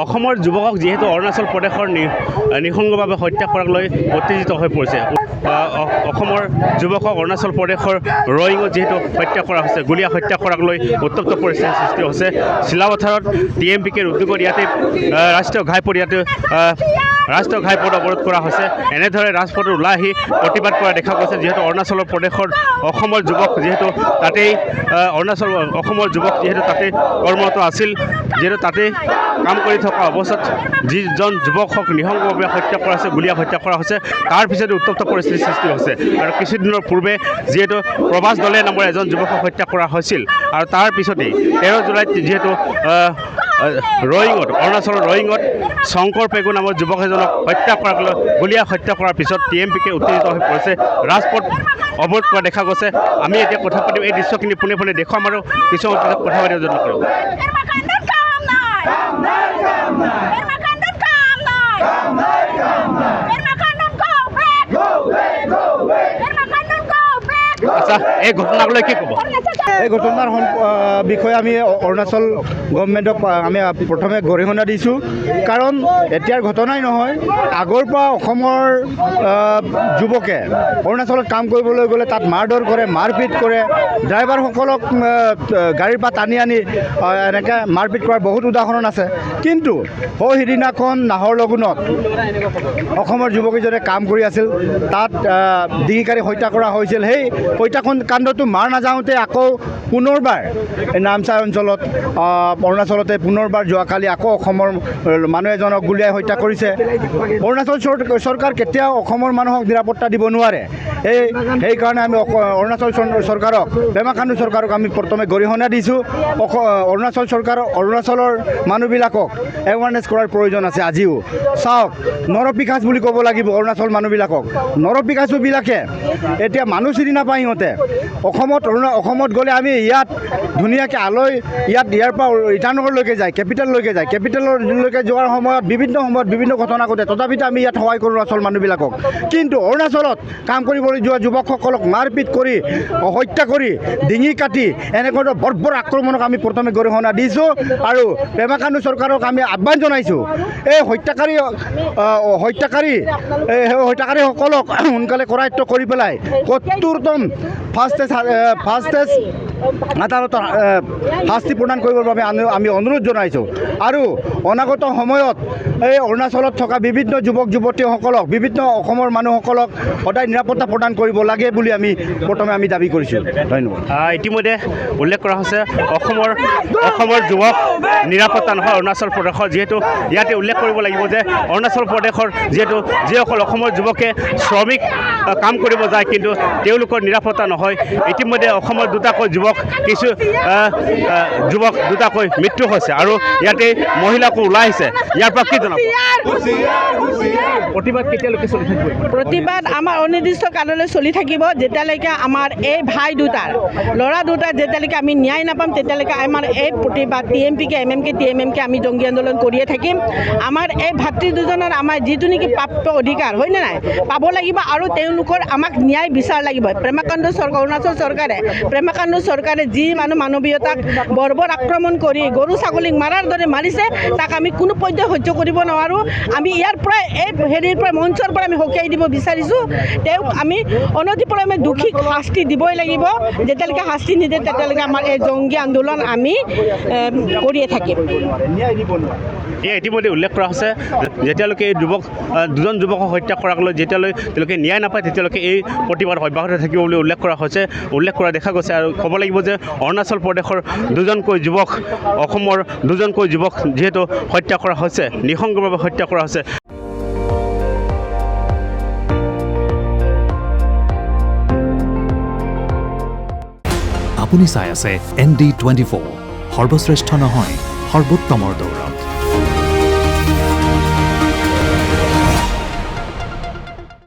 অসমৰ যুৱকক যেহেতু অৰুণাচল প্ৰদেশৰ নিঃসংগভাৱে হত্যা কৰাক লৈ উত্তেজিত হৈ পৰিছে। অসমৰ যুৱকক অৰুণাচল প্ৰদেশৰ ৰয়িঙত যেহেতু হত্যা কৰা হৈছে, গুলীয়া হত্যা কৰাক লৈ উত্তপ্ত পৰিস্থিতিৰ সৃষ্টি হৈছে। চিলাপথাৰত DMPKৰ উদ্যোগত ইয়াতে ৰাষ্ট্ৰীয় ঘাইপথ অৱৰোধ কৰা হৈছে। এনেদৰে ৰাজপথত ওলাই আহি প্ৰতিবাদ কৰা দেখা গৈছে। যিহেতু অৰুণাচল প্ৰদেশত অসমৰ যুৱক যিহেতু তাতেই তাতে কৰ্মৰত আছিল, যিহেতু তাতে কাম কৰি থকা অৱস্থাত যিজন যুৱকক নিঃসংগভাৱে হত্যা কৰা হৈছে, গুলীয়া হত্যা কৰা হৈছে, তাৰ পিছতে উত্তপ্ত পৰিস্থিতিৰ সৃষ্টি হৈছে। আৰু কিছুদিনৰ পূৰ্বে যিহেতু প্ৰভাস দলে নামৰ এজন যুৱকক হত্যা কৰা হৈছিল, আৰু তাৰ পিছতেই 13 জুলাইত যিহেতু অৰুণাচলৰ ৰয়িঙত শংকৰ পেগু নামৰ যুৱক এজনক হত্যা কৰাক লৈ গুলীয়া হত্যা কৰাৰ পিছত DMPK উত্তেজিত হৈ পৰিছে। ৰাজপথ অৱৰোধ কৰা দেখা গৈছে। আমি এতিয়া কথা পাতিম, এই দৃশ্যখিনি পোনে পোনে দেখুৱাম আৰু কিছুমান পিছত কথা পাতিব যত্ন কৰিম। আচ্ছা, এই ঘটনাক লৈ কি ক'ব? এই ঘটনাৰ বিষয়ে আমি অৰুণাচল গভৰ্ণমেণ্টক আমি প্ৰথমে গৰিহণা দিছোঁ। কাৰণ এতিয়াৰ ঘটনাই নহয়, আগৰ পৰা অসমৰ যুৱকে অৰুণাচলত কাম কৰিবলৈ গ'লে তাত মাৰধৰ কৰে, মাৰপিট কৰে, ড্ৰাইভাৰসকলক গাড়ীৰ পৰা টানি আনি এনেকৈ মাৰপিট কৰাৰ বহুত উদাহৰণ আছে। কিন্তু সিদিনাখন নাহৰ লগুণত অসমৰ যুৱকীজনে কাম কৰি আছিল, তাত ডিঙিকাৰি হত্যা কৰা হৈছিল। সেই হত্যাকাণ্ডটো মাৰ নাযাওঁতে আকৌ পুনৰবাৰ নামচাই অঞ্চলত অৰুণাচলতে পুনৰবাৰ যোৱাকালি আকৌ অসমৰ মানুহ এজনক গুলীয়াই হত্যা কৰিছে। অৰুণাচল চৰকাৰ কেতিয়াও অসমৰ মানুহক নিৰাপত্তা দিব নোৱাৰে। সেইকাৰণে আমি অৰুণাচল চৰকাৰক, পেমা খাণ্ডু চৰকাৰক আমি প্ৰথমে গৰিহণা দিছোঁ। অৰুণাচলৰ মানুহবিলাকক এৱাৰনেছ কৰাৰ প্ৰয়োজন আছে। আজিও চাওক, নৰপিকাচ বুলি ক'ব লাগিব অৰুণাচল মানুহবিলাকক। নৰপিকাচুবিলাকে এতিয়া মানুহ চিনি নাপায়। সিহঁতে অসমত গ'লে আমি ইয়াত ধুনীয়াকৈ ইয়াৰ পৰা ইটানগৰলৈকে যায়, কেপিটেললৈকে যোৱাৰ সময়ত বিভিন্ন ঘটনা ঘটে। তথাপিতো আমি ইয়াত সহায় কৰোঁ অৰুণাচল মানুহবিলাকক। কিন্তু অৰুণাচলত কাম কৰিবলৈ যোৱা যুৱকসকলক মাৰপিট কৰি, হত্যা কৰি, ডিঙি কাটি এনেকৈ বৰ্বৰ আক্ৰমণক আমি প্ৰথমে গৰিহণা দিছোঁ। আৰু পেমা খাণ্ডু চৰকাৰক আমি আহ্বান জনাইছোঁ, এই হত্যাকাৰীসকলক সোনকালে কৰায়ত্ব কৰি পেলাই ৭০তম ফাষ্টেজ আদালতৰ শাস্তি প্ৰদান কৰিবৰ বাবে আমি অনুৰোধ জনাইছোঁ। আৰু অনাগত সময়ত এই অৰুণাচলত থকা বিভিন্ন যুৱক যুৱতীসকলক, বিভিন্ন অসমৰ মানুহসকলক সদায় নিৰাপত্তা প্ৰদান কৰিব লাগে বুলি প্ৰথমে আমি দাবী কৰিছোঁ। ধন্যবাদ। ইতিমধ্যে উল্লেখ কৰা হৈছে অসমৰ যুৱক নিৰাপত্তা নহয় অৰুণাচল প্ৰদেশৰ। যিহেতু ইয়াতে উল্লেখ কৰিব লাগিব যে অৰুণাচল প্ৰদেশৰ যিসকল অসমৰ যুৱকে শ্ৰমিক কাম কৰিব যায়, কিন্তু তেওঁলোকৰ নিৰাপত্তা নহয়। ইতিমধ্যে অসমৰ দুটাকৈ দুটাকৈ মৃত্যু হৈছে, আৰু ইয়াতে মহিলাকো ওলাই আহিছে। ইয়াৰ পৰা কি জনাব? প্ৰতিবাদ কেতিয়ালৈকে চলি থাকিব? প্ৰতিবাদ আমাৰ অনিৰ্দিষ্ট কাললৈ চলি থাকিব, যেতিয়ালৈকে আমাৰ এই ভাই দুটাৰ ল'ৰা দুটাৰ যেতিয়ালৈকে আমি ন্যায় নাপাম, তেতিয়ালৈকে আমাৰ এই প্ৰতিবাদ DMPK MMK আমি জংগী আন্দোলন কৰিয়ে থাকিম। আমাৰ এই ভাতৃ দুজনৰ আমাৰ যিটো নেকি প্ৰাপ্ত অধিকাৰ হয়নে নাই, পাব লাগিব। আৰু তেওঁলোকৰ আমাক ন্যায় বিচাৰ লাগিব। অৰুণাচল চৰকাৰে পেমা খাণ্ডু চৰকাৰে যি মানৱীয়তাক বৰ্বৰ আক্ৰমণ কৰি গৰু ছাগলীক মাৰাৰ দৰে মাৰিছে তাক আমি কোনো পৰ্যায়ত সহ্য কৰিব নোৱাৰোঁ। আমি ইয়াৰ পৰা এই হেৰিৰ পৰা মঞ্চৰ পৰা আমি সকীয়াই দিব বিচাৰিছোঁ। তেওঁক আমি অনতিপলমে দোষীক শাস্তি দিবই লাগিব। যেতিয়ালৈকে শাস্তি নিদিয়ে তেতিয়ালৈকে আমাৰ এই জংগী আন্দোলন আমি কৰিয়ে থাকিম। এয়া ইতিমধ্যে উল্লেখ কৰা হৈছে যেতিয়ালৈকে এই দুজন যুৱকক হত্যা কৰাক লৈ তেওঁলোকে ন্যায় নাপায় তেতিয়ালৈকে এই প্ৰতিবাদ অব্যাহত থাকিব বুলি উল্লেখ কৰা হৈছে, উল্লেখ কৰা দেখা গৈছে। আৰু ক'ব লাগিব যে অৰুণাচল প্ৰদেশৰ দুজনকৈ যুৱক, অসমৰ দুজনকৈ যুৱক যিহেতু হত্যা কৰা হৈছে, নিঃসংগভাৱে হত্যা কৰা হৈছে। আপুনি চাই আছে ND24, সৰ্বশ্ৰেষ্ঠ নহয় সৰ্বোত্তমৰ দৌৰ।